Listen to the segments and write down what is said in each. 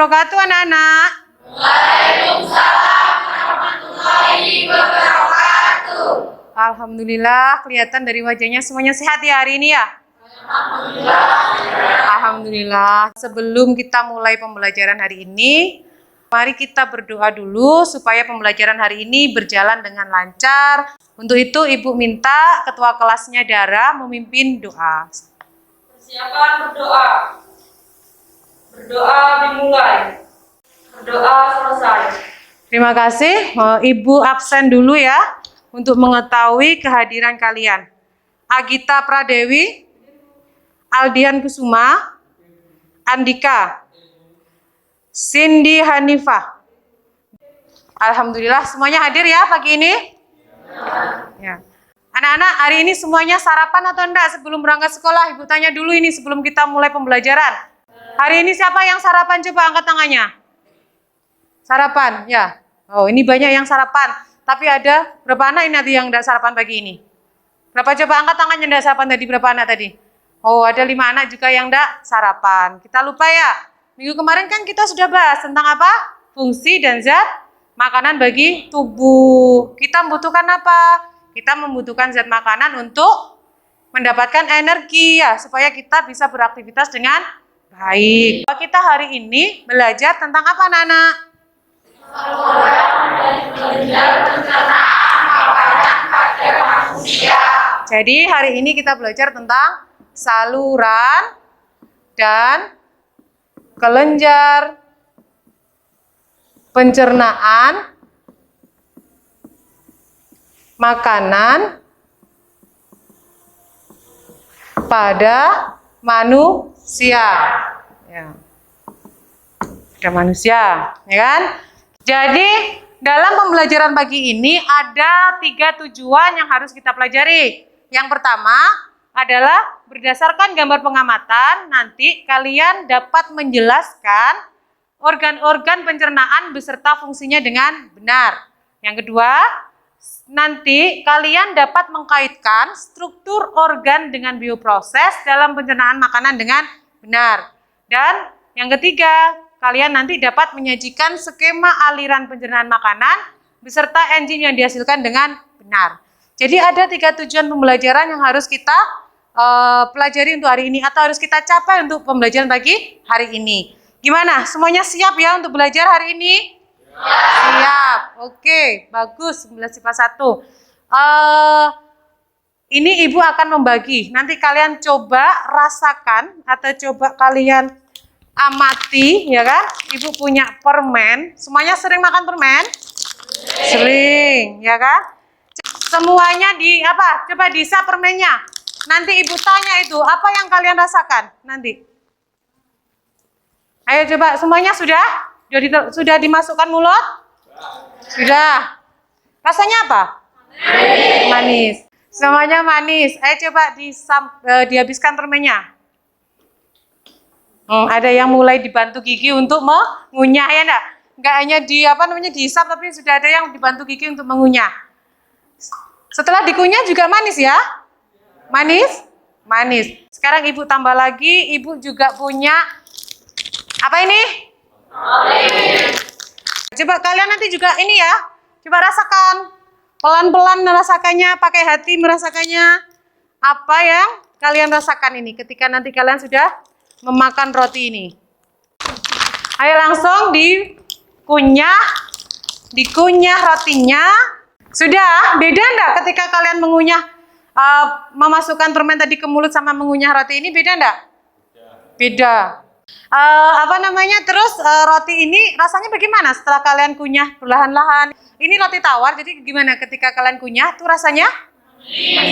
wabarakatuh anak-anak. Waalaikumsalam warahmatullahi wabarakatuh. Alhamdulillah kelihatan dari wajahnya semuanya sehat ya hari ini ya? Alhamdulillah. Alhamdulillah. Sebelum kita mulai pembelajaran hari ini, mari kita berdoa dulu supaya pembelajaran hari ini berjalan dengan lancar. Untuk itu Ibu minta ketua kelasnya Dara memimpin doa. Persiapan berdoa. Berdoa dimulai. Berdoa selesai. Terima kasih. Ibu absen dulu ya untuk mengetahui kehadiran kalian. Agita Pradewi, Aldian Kusuma, Andika, Cindy Hanifah. Alhamdulillah semuanya hadir ya pagi ini? Ya. Anak-anak hari ini semuanya sarapan atau enggak sebelum berangkat sekolah? Ibu tanya dulu ini sebelum kita mulai pembelajaran. Hari ini siapa yang sarapan? Coba angkat tangannya. Sarapan, ya. Oh ini banyak yang sarapan. Tapi ada berapa anak ini yang enggak sarapan pagi ini? Berapa coba angkat tangannya enggak sarapan tadi? Berapa anak tadi? Oh ada 5 anak juga yang enggak sarapan. Kita lupa ya. Minggu kemarin kan kita sudah bahas tentang apa? Fungsi dan zat makanan bagi tubuh. Kita membutuhkan apa? Kita membutuhkan zat makanan untuk mendapatkan energi ya, supaya kita bisa beraktivitas dengan baik. Kita hari ini belajar tentang apa anak-anak? Jadi hari ini kita belajar tentang saluran dan kelenjar pencernaan makanan pada manusia. Ya. Pada manusia, ya kan? Jadi, dalam pembelajaran pagi ini ada 3 tujuan yang harus kita pelajari. Yang pertama adalah berdasarkan gambar pengamatan, nanti kalian dapat menjelaskan organ-organ pencernaan beserta fungsinya dengan benar. Yang kedua, nanti kalian dapat mengkaitkan struktur organ dengan bioproses dalam pencernaan makanan dengan benar. Dan yang ketiga, kalian nanti dapat menyajikan skema aliran pencernaan makanan beserta enzim yang dihasilkan dengan benar. Jadi ada 3 tujuan pembelajaran yang harus kita pelajari untuk hari ini atau harus kita capai untuk pembelajaran pagi hari ini. Gimana? Semuanya siap ya untuk belajar hari ini? Siap. Oke, bagus. 11 IPA 1. Ini Ibu akan membagi. Nanti kalian coba rasakan atau coba kalian amati, ya kan? Ibu punya permen. Semuanya sering makan permen? Sering, ya kan? Semuanya di apa? Coba diisap permennya. Nanti Ibu tanya itu, apa yang kalian rasakan? Nanti. Ayo coba, semuanya sudah dimasukkan mulut? Sudah. Rasanya apa? Manis. Semuanya manis. Ayo coba dihabiskan permennya. Ada yang mulai dibantu gigi untuk mengunyah ya enggak? Enggak hanya dihisap tapi sudah ada yang dibantu gigi untuk mengunyah. Setelah dikunyah juga manis ya? Manis? Manis. Sekarang Ibu tambah lagi, Ibu juga punya apa ini? Coba kalian nanti juga ini ya, coba rasakan. Pelan-pelan merasakannya, pakai hati merasakannya. Apa yang kalian rasakan ini ketika nanti kalian sudah memakan roti ini. Ayo langsung dikunyah rotinya. Sudah, beda enggak ketika kalian mengunyah, memasukkan permen tadi ke mulut sama mengunyah roti ini, beda enggak? Beda. Terus roti ini rasanya bagaimana setelah kalian kunyah perlahan-lahan? Ini roti tawar, jadi gimana ketika kalian kunyah tuh rasanya?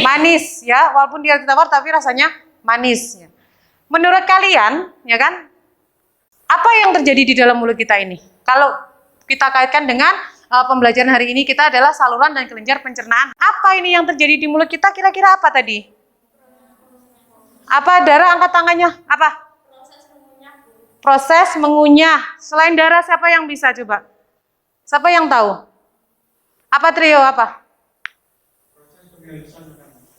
Manis ya, walaupun dia roti tawar tapi rasanya manis. Ya. Menurut kalian, ya kan? Apa yang terjadi di dalam mulut kita ini? Kalau kita kaitkan dengan pembelajaran hari ini kita adalah saluran dan kelenjar pencernaan. Apa ini yang terjadi di mulut kita? Kira-kira apa tadi? Apa? Dara angkat tangannya. Apa? Proses mengunyah. Selain Dara siapa yang bisa coba? Siapa yang tahu? Apa trio apa?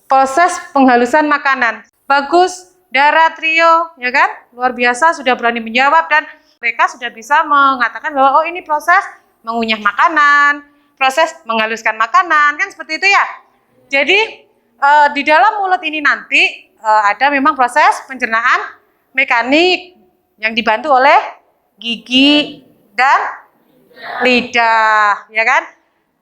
Proses penghalusan makanan. Bagus, Dara trio, ya kan? Luar biasa sudah berani menjawab dan mereka sudah bisa mengatakan bahwa oh ini proses mengunyah makanan, proses menghaluskan makanan, kan seperti itu ya. Jadi di dalam mulut ini nanti ada memang proses pencernaan mekanik yang dibantu oleh gigi dan lidah, ya kan?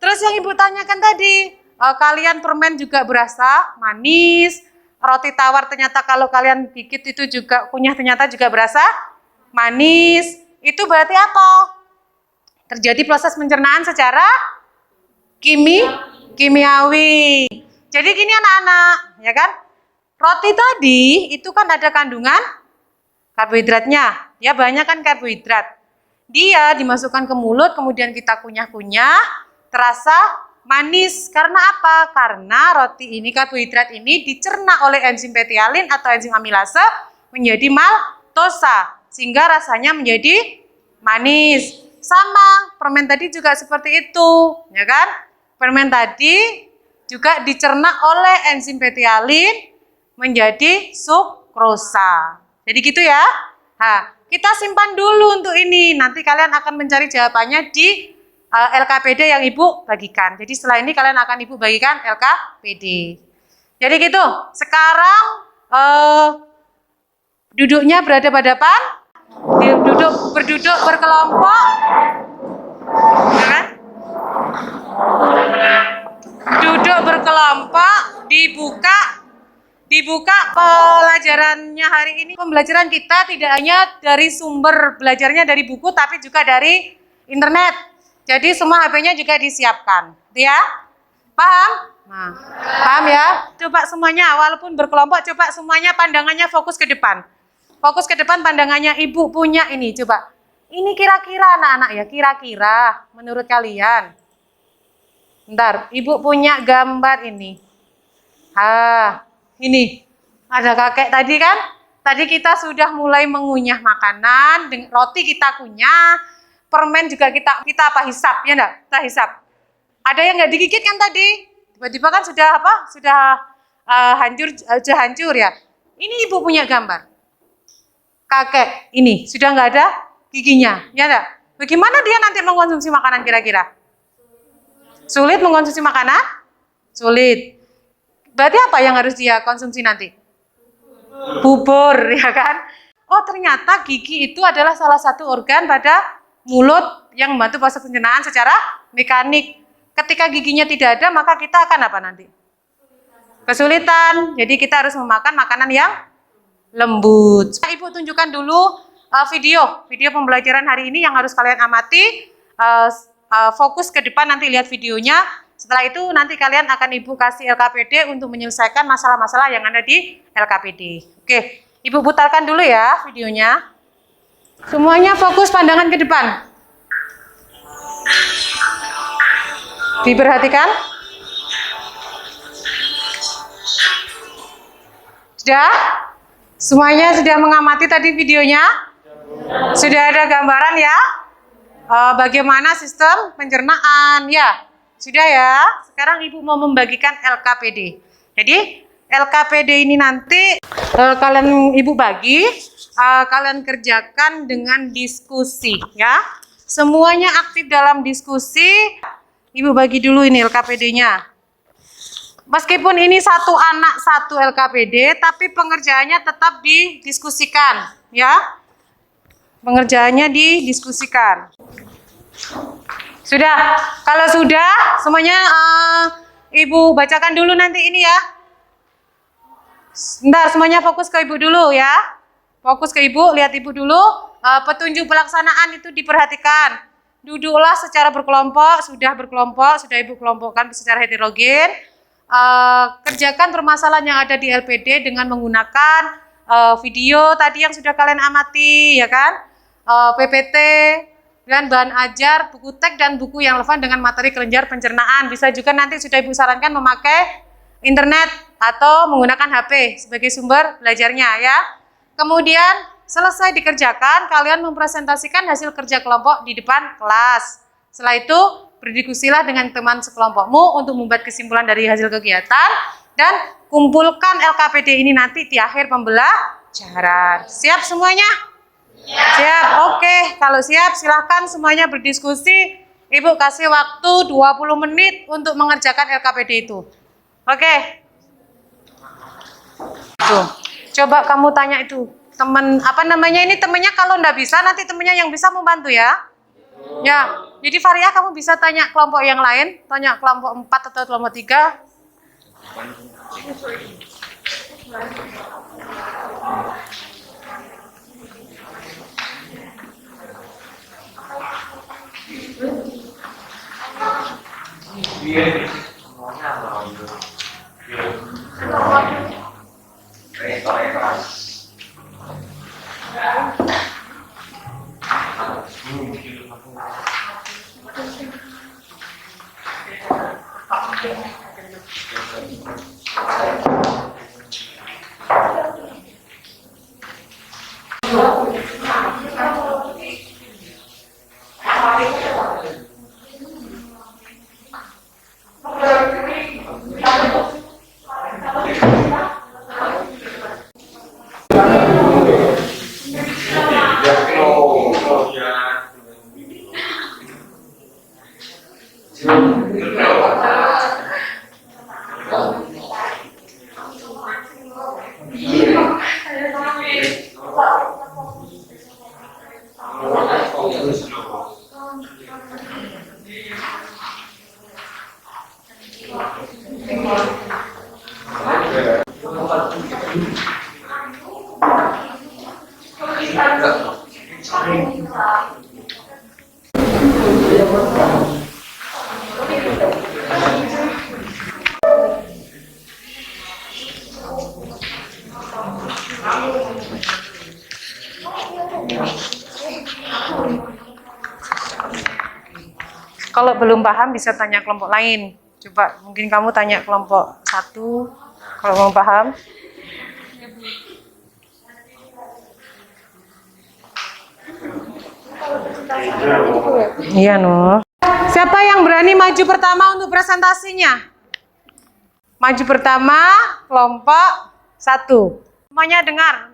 Terus yang Ibu tanyakan tadi, kalian permen juga berasa manis, roti tawar ternyata kalau kalian gigit itu juga kunyah ternyata juga berasa manis. Itu berarti apa? Terjadi proses pencernaan secara kimiawi. Jadi gini anak-anak, ya kan? Roti tadi itu kan ada kandungan karbohidratnya. Ya banyak kan karbohidrat. Dia dimasukkan ke mulut, kemudian kita kunyah-kunyah, terasa manis. Karena apa? Karena roti ini, karbohidrat ini dicerna oleh enzim petialin atau enzim amilase menjadi maltosa. Sehingga rasanya menjadi manis. Sama, permen tadi juga seperti itu. Ya kan? Permen tadi juga dicerna oleh enzim petialin menjadi sukrosa. Jadi gitu ya. Nah, kita simpan dulu untuk ini. Nanti kalian akan mencari jawabannya di LKPD yang Ibu bagikan. Jadi setelah ini kalian akan Ibu bagikan LKPD. Jadi gitu. Sekarang duduknya berhadapan-hadapan. Berduduk berkelompok. Ya kan? Duduk berkelompok, dibuka pelajarannya hari ini. Pembelajaran kita tidak hanya dari sumber belajarnya dari buku, tapi juga dari internet. Jadi semua HP-nya juga disiapkan, ya? Paham? Nah, paham ya? Coba semuanya, walaupun berkelompok, coba semuanya pandangannya fokus ke depan. Fokus ke depan pandangannya. Ibu punya ini, coba. Ini kira-kira anak-anak ya, kira-kira menurut kalian. Bentar, Ibu punya gambar ini. Ini ada kakek tadi kan? Tadi kita sudah mulai mengunyah makanan, roti kita kunyah, permen juga kita apa hisap ya enggak? Kita hisap. Ada yang nggak digigit kan tadi? Tiba-tiba kan sudah apa? Sudah hancur ya. Ini Ibu punya gambar. Kakek ini sudah nggak ada giginya, ya enggak? Bagaimana dia nanti mengkonsumsi makanan kira-kira? Sulit mengkonsumsi makanan? Sulit. Berarti apa yang harus dia konsumsi nanti? Bubur, ya kan? Oh, ternyata gigi itu adalah salah satu organ pada mulut yang membantu proses pencernaan secara mekanik. Ketika giginya tidak ada, maka kita akan apa nanti? Kesulitan. Jadi kita harus memakan makanan yang lembut. Ibu tunjukkan dulu video pembelajaran hari ini yang harus kalian amati. Fokus ke depan, nanti lihat videonya. Setelah itu nanti kalian akan Ibu kasih LKPD untuk menyelesaikan masalah-masalah yang ada di LKPD. Oke, Ibu putarkan dulu ya videonya. Semuanya fokus pandangan ke depan. Diperhatikan. Sudah? Semuanya sudah mengamati tadi videonya? Sudah ada gambaran ya? Bagaimana sistem pencernaan ya? Sudah ya, sekarang Ibu mau membagikan LKPD. Jadi LKPD ini nanti kalian Ibu bagi, kalian kerjakan dengan diskusi ya. Semuanya aktif dalam diskusi. Ibu bagi dulu ini LKPD-nya. Meskipun ini satu anak satu LKPD, tapi pengerjaannya tetap didiskusikan ya. Pengerjaannya didiskusikan. Sudah, kalau sudah semuanya Ibu bacakan dulu nanti ini ya. Bentar, semuanya fokus ke Ibu dulu ya. Fokus ke Ibu, lihat Ibu dulu. Petunjuk pelaksanaan itu diperhatikan. Duduklah secara berkelompok, sudah Ibu kelompokkan secara heterogen. Kerjakan permasalahan yang ada di LPD dengan menggunakan video tadi yang sudah kalian amati ya kan. PPT dan bahan ajar, buku teks dan buku yang relevan dengan materi kelenjar pencernaan. Bisa juga nanti sudah Ibu sarankan memakai internet atau menggunakan HP sebagai sumber belajarnya ya. Kemudian selesai dikerjakan, kalian mempresentasikan hasil kerja kelompok di depan kelas. Setelah itu berdiskusilah dengan teman sekelompokmu untuk membuat kesimpulan dari hasil kegiatan dan kumpulkan LKPD ini nanti di akhir pembelajaran. Siap semuanya? Siap, oke. Kalau siap, silahkan semuanya berdiskusi. Ibu kasih waktu 20 menit untuk mengerjakan LKPD itu. Oke. Tuh, coba kamu tanya itu. Teman, apa namanya ini temennya kalau ndak bisa, nanti temennya yang bisa membantu ya. Ya, jadi Faria kamu bisa tanya kelompok yang lain. Tanya kelompok 4 atau kelompok 3. Kalau belum paham bisa tanya kelompok lain. Coba mungkin kamu tanya kelompok 1 kalau mau paham. Iya, Nur. Siapa yang berani maju pertama untuk presentasinya? Maju pertama, kelompok 1. Semuanya dengar.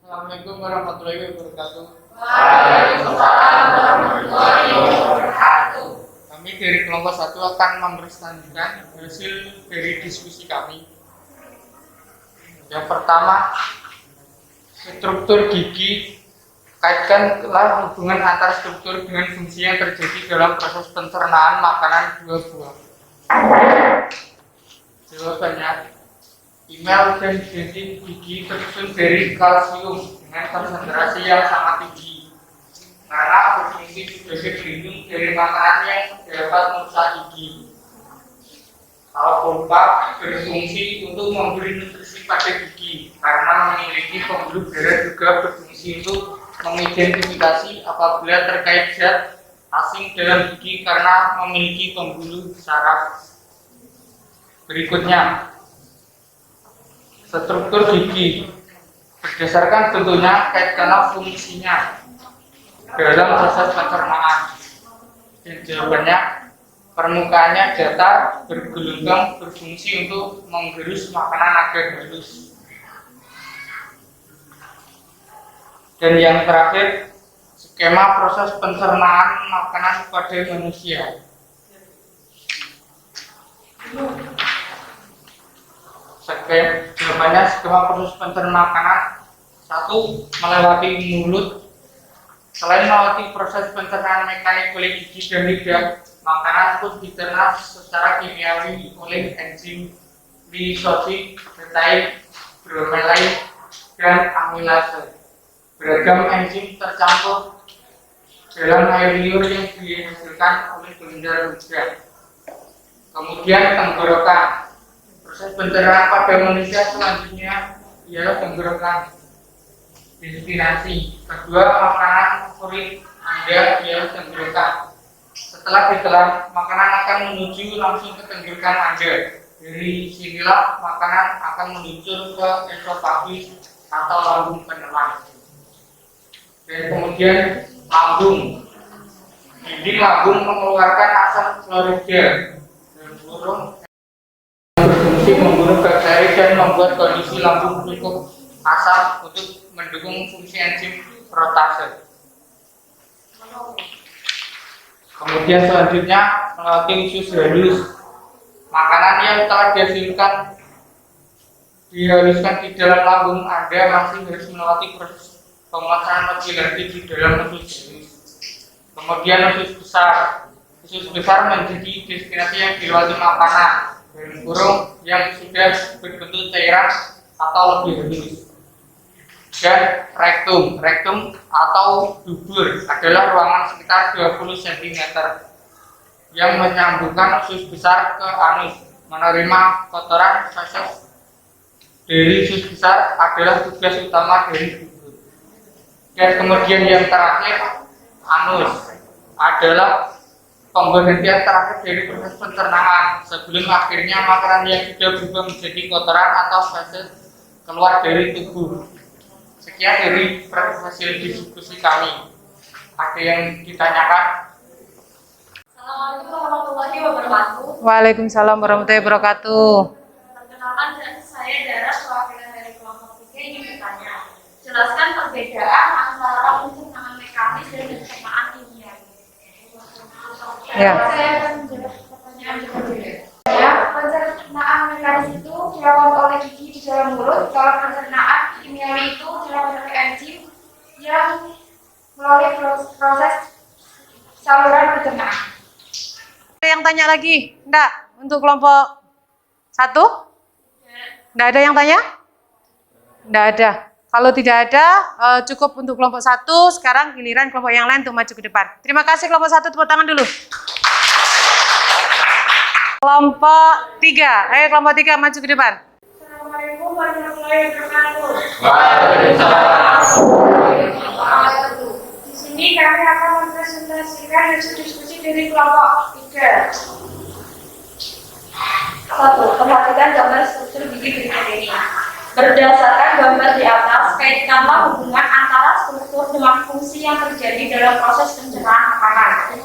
Assalamualaikum warahmatullahi wabarakatuh. Kami dari kelompok 1 akan mempresentasikan hasil dari diskusi kami. Yang pertama, struktur gigi. Kaitkanlah hubungan antara struktur dengan fungsi yang terjadi dalam proses pencernaan makanan buah-buah. Jawabannya, email dan dendeng gigi tersusun dari kalsium dengan konsentrasi yang sangat tinggi karena berfungsi sebagai pelindung dari makanan yang dapat merusak gigi. Kalau pulpa berfungsi untuk memberi nutrisi pada gigi karena memiliki pembuluh darah, juga berfungsi untuk mengidentifikasi apabila terkait zat asing dalam gigi karena memiliki pembuluh saraf. Berikutnya, struktur gigi. Berdasarkan bentuknya, kaitkanlah fungsinya dalam proses pencernaan. Dan jawabannya, permukaannya datar, bergelombang, berfungsi untuk menggerus makanan agar halus. Dan yang terakhir, skema proses pencernaan makanan pada manusia. Jawabannya, skema proses pencernaan makanan. 1. Melewati mulut. Selain melewati proses pencernaan mekanik oleh gigi dan lidah, makanan pun dicerna secara kimiawi oleh enzim lisozik, betaid, bromelain, dan amilase. Beragam enzim tercampur dalam air liur yang dihasilkan oleh kelenjar ludah. Kemudian tenggorokan. Proses pencernaan pada manusia selanjutnya ialah tenggorokan. Destinasi. Kedua, makanan favorit Anda ialah tenggorokan. Setelah ditelan, makanan akan menuju langsung ke tenggorokan Anda. Dari sinilah makanan akan meluncur ke esofagus atau lambung penelan. Dan kemudian lambung. Dinding lambung mengeluarkan asam klorida dan burung berfungsi membunuh bakteri dan membuat kondisi lambung cukup asam untuk mendukung fungsi enzim protase. Kemudian selanjutnya melewati usus halus. Makanan yang telah dihaluskan di dalam lambung Anda masih harus melewati proses pemasaran lebih lanjut di dalam usus halus. Kemudian usus besar. Usus besar menjadi destinasi yang dilewati makanan dalam kurung yang sudah berbentuk cairan atau lebih halus. Dan rektum atau dubur adalah ruangan sekitar 20 cm yang menyambungkan usus besar ke anus. Menerima kotoran feses dari usus besar adalah tugas utama dari dubur. Dan kemudian yang terakhir, anus adalah pemberhentian terakhir dari proses pencernaan sebelum akhirnya makanan yang sudah berubah menjadi kotoran atau feses keluar dari tubuh. Sekian dari hasil diskusi kami. Ada yang ditanyakan? Assalamualaikum warahmatullahi wabarakatuh. Waalaikumsalam warahmatullahi wabarakatuh. Perkenalkan, saya Dara, perwakilan dari kelompok 3 ingin bertanya. Jelaskan perbedaan antara pencernaan mekanis dan pencernaan kimiawi. Ya. Saya akan menjawab pertanyaan berbeda. Ya, pencernaan mekanis itu dilakukan oleh gigi di dalam mulut. Kalau pencernaan kimiawi itu dilakukan oleh enzim yang melalui proses saluran pencernaan. Ada yang tanya lagi? Enggak? Untuk kelompok 1? Enggak ada yang tanya? Enggak ada. Kalau tidak ada, cukup untuk kelompok 1. Sekarang giliran kelompok yang lain untuk maju ke depan. Terima kasih kelompok 1, tepuk tangan dulu. Kelompok 3, ayo kelompok 3 maju ke depan. Assalamualaikum warahmatullahi wabarakatuh. Di sini kami akan mempresentasikan hasil diskusi dari kelompok 3. 1. Perhatikan gambar struktur gigi berikut ini. Berdasarkan gambar di atas, kaitkanlah hubungan antara struktur dengan fungsi yang terjadi dalam proses pencernaan makanan.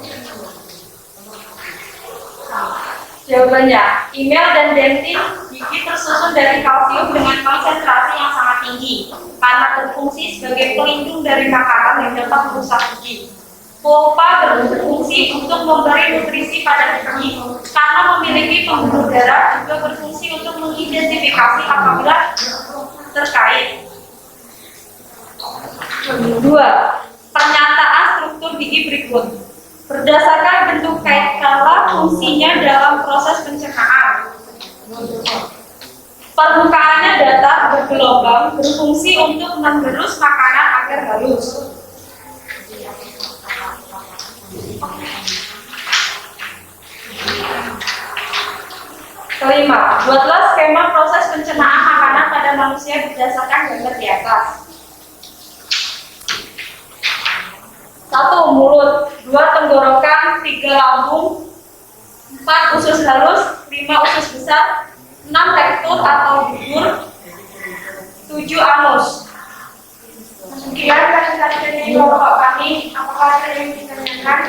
Jawabannya, email dan dentin gigi tersusun dari kalsium dengan konsentrasi yang sangat tinggi karena berfungsi sebagai pelindung dari makanan yang dapat merusak gigi. Pulpa berfungsi untuk memberi nutrisi pada gigi karena memiliki pembuluh darah, juga berfungsi untuk mengidentifikasi apabila terkait. 2. Pernyataan struktur gigi berikut. Berdasarkan bentuk kaitkanlah fungsinya dalam proses pencernaan. Permukaannya datar bergelombang, berfungsi untuk menggerus makanan agar halus. 5. Buatlah skema proses pencernaan makanan pada manusia berdasarkan gambar di atas. 1. Mulut, 2. Tenggorokan, 3. Lambung, 4. Usus halus, 5. Usus besar, 6. Rektum atau dubur, 7. Anus. Sekian presentasi dari kelompok kami. Apakah ada yang ditanyakan?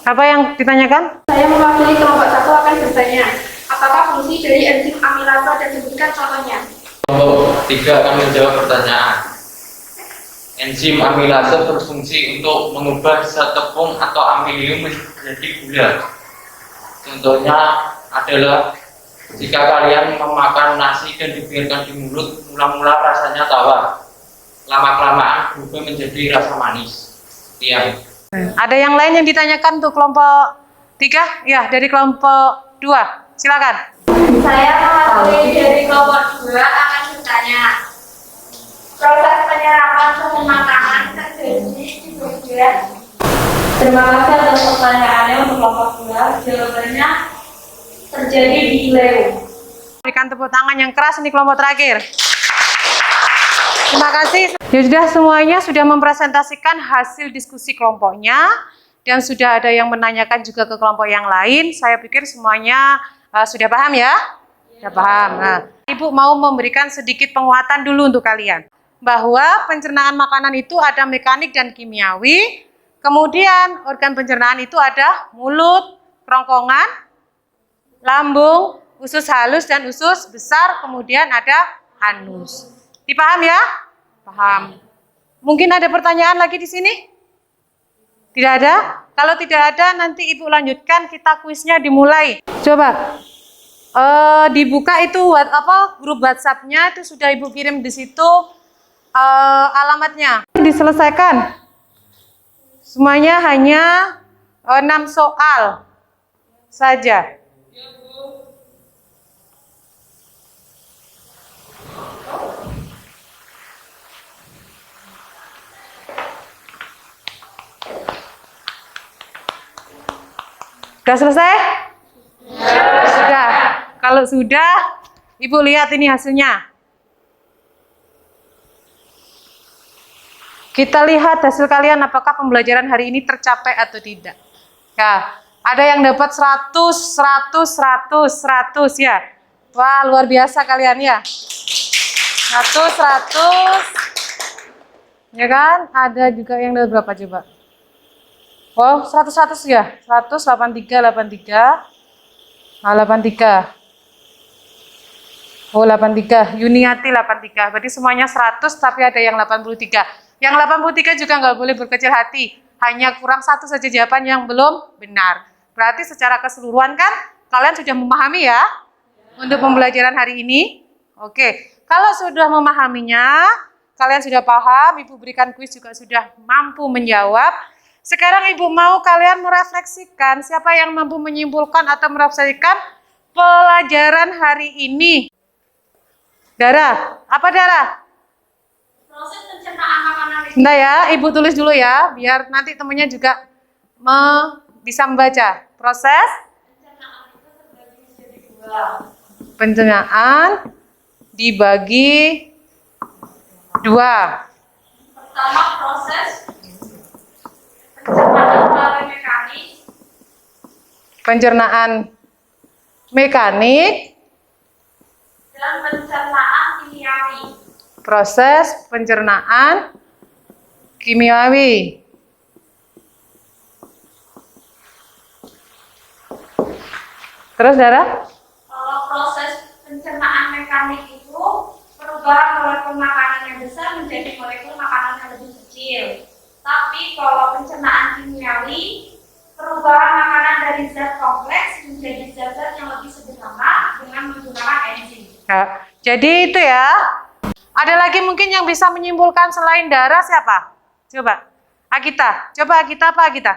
Apa yang ditanyakan? Saya mewakili kelompok 1 akan bertanya, apakah fungsi dari enzim amilasa dan sebutkan contohnya? Kelompok 3 akan menjawab pertanyaan. Enzim amilase berfungsi untuk mengubah zat tepung atau amilium menjadi gula. Contohnya adalah jika kalian memakan nasi dan dibiarkan di mulut, mula-mula rasanya tawar. Lama-kelamaan berubah menjadi rasa manis. Sekian. Ada yang lain yang ditanyakan untuk kelompok 3? Ya, dari kelompok 2. Silakan. Saya mewakili dari kelompok 2 akan bertanya. Proses penyerapan suhu makanan terjadi di bagian. Terima kasih atas pertanyaannya untuk kelompok 2. Jawabannya terjadi di ileum. Berikan tepuk tangan yang keras ini kelompok terakhir. Terima kasih. Ya sudah, semuanya sudah mempresentasikan hasil diskusi kelompoknya dan sudah ada yang menanyakan juga ke kelompok yang lain. Saya pikir semuanya sudah paham ya? Sudah paham. Nah, Ibu mau memberikan sedikit penguatan dulu untuk kalian. Bahwa pencernaan makanan itu ada mekanik dan kimiawi. Kemudian organ pencernaan itu ada mulut, kerongkongan, lambung, usus halus dan usus besar. Kemudian ada anus. Dipaham ya? Paham. Mungkin ada pertanyaan lagi di sini? Tidak ada? Kalau tidak ada, nanti Ibu lanjutkan, kita kuisnya dimulai. Coba dibuka itu grup WhatsApp-nya itu sudah Ibu kirim di situ alamatnya. Diselesaikan. Semuanya hanya 6 soal saja. Sudah selesai? Sudah. Kalau sudah, Ibu lihat ini hasilnya. Kita lihat hasil kalian apakah pembelajaran hari ini tercapai atau tidak. Ya, ada yang dapat 100 ya. Wah, luar biasa kalian ya. 100. Ya kan? Ada juga yang dapat berapa coba? Wow, 100 ya. 183. Nah, 83. Oh, 83. Yuniati 83. Berarti semuanya 100 tapi ada yang 83. Yang 83 juga nggak boleh berkecil hati. Hanya kurang 1 saja jawaban yang belum benar. Berarti secara keseluruhan kan kalian sudah memahami ya untuk pembelajaran hari ini. Oke, kalau sudah memahaminya, kalian sudah paham, Ibu berikan kuis juga sudah mampu menjawab. Sekarang Ibu mau kalian merefleksikan siapa yang mampu menyimpulkan atau merefleksikan pelajaran hari ini. Dara, apa Dara? Proses pencernaan makanan. Sebentar ya, Ibu tulis dulu ya, biar nanti temennya juga bisa membaca. Proses Pencernaan itu terbagi menjadi 2. pencernaan dibagi 2. Pertama, proses pencernaan melalui mekanik. Pencernaan mekanik, Dan pencernaan kimiawi. proses pencernaan kimiawi. Terus Dara? Kalau proses pencernaan mekanik itu perubahan molekul makanan yang besar menjadi molekul makanan yang lebih kecil. Tapi kalau pencernaan kimiawi, perubahan makanan dari zat kompleks menjadi zat-zat yang lebih sederhana dengan menggunakan enzim. Ya, jadi itu ya. Ada lagi mungkin yang bisa menyimpulkan selain Dara siapa? Coba. Agita. Coba Agita apa Agita?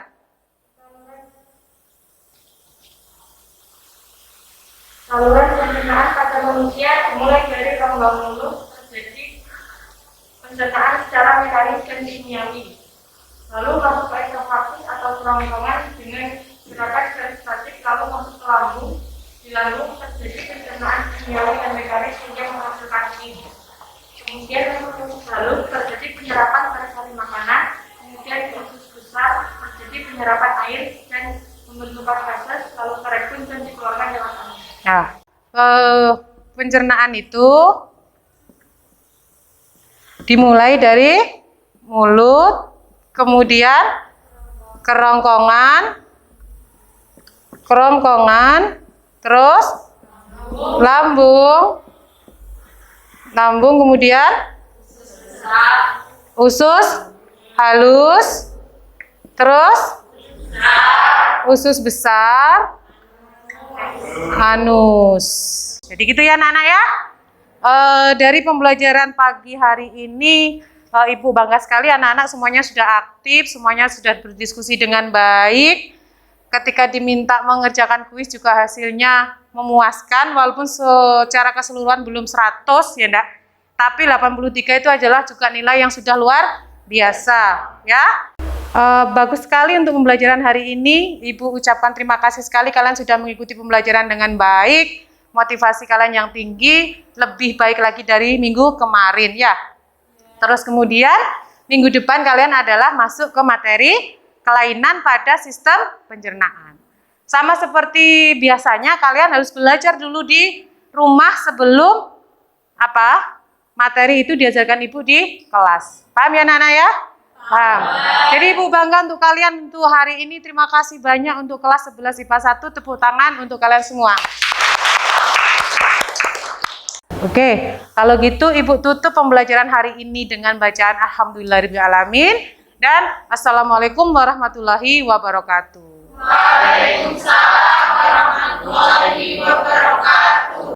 Saluran pencernaan pada manusia dimulai dari rongga mulut terjadi pencernaan secara mekanis dan kimiawi. Lalu masuk ke esofagus atau kerongkongan dengan gerakan peristatik lalu masuk ke lambung. Di lambung terjadi pencernaan kimiawi dan mekanis hingga menghasilkan enzim. Kemudian lalu terjadi penyerapan pada sari makanan. Kemudian di usus besar terjadi penyerapan air dan pembentukan feses lalu kerekun dan dikeluarkan lewat angin. Nah, pencernaan itu dimulai dari mulut, kemudian kerongkongan, terus lambung, kemudian usus halus, terus usus besar, anus. Jadi gitu ya anak-anak ya. Dari pembelajaran pagi hari ini, Ibu bangga sekali anak-anak semuanya sudah aktif, semuanya sudah berdiskusi dengan baik. Ketika diminta mengerjakan kuis juga hasilnya memuaskan, walaupun secara keseluruhan belum 100 ya enggak. Tapi 83 itu adalah juga nilai yang sudah luar biasa ya. Bagus sekali untuk pembelajaran hari ini. Ibu ucapkan terima kasih sekali kalian sudah mengikuti pembelajaran dengan baik. Motivasi kalian yang tinggi, lebih baik lagi dari minggu kemarin ya. Terus kemudian minggu depan kalian adalah masuk ke materi kelainan pada sistem pencernaan. Sama seperti biasanya kalian harus belajar dulu di rumah sebelum materi itu diajarkan Ibu di kelas. Paham ya anak-anak ya? Paham. Jadi Ibu bangga untuk kalian untuk hari ini. Terima kasih banyak untuk kelas 11 IPA 1. Tepuk tangan untuk kalian semua. Oke, kalau gitu Ibu tutup pembelajaran hari ini dengan bacaan Alhamdulillahirabbil alamin dan Assalamualaikum warahmatullahi wabarakatuh. Waalaikumsalam warahmatullahi wabarakatuh.